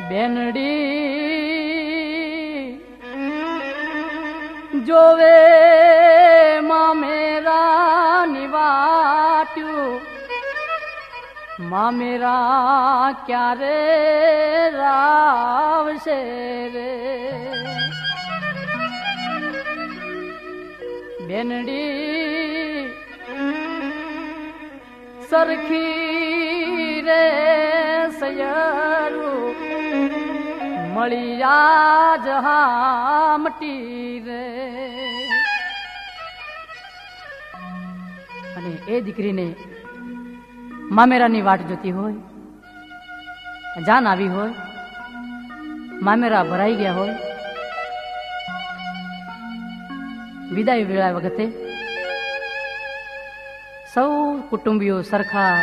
બેનડી જોવે મામેરા નિવાટ્યું, મામેરા ક્યારે રાવશે રે બેનડી સરખી રે સયરું મળ્યા જહામટી રે. અને એ દીકરીને મામેરાની વાટ જોતી હોય, જાન આવી હોય, મામેરા ભરાઈ ગયા હોય, વિદાય વેળા વખતે સૌ કુટુંબીઓ સરખા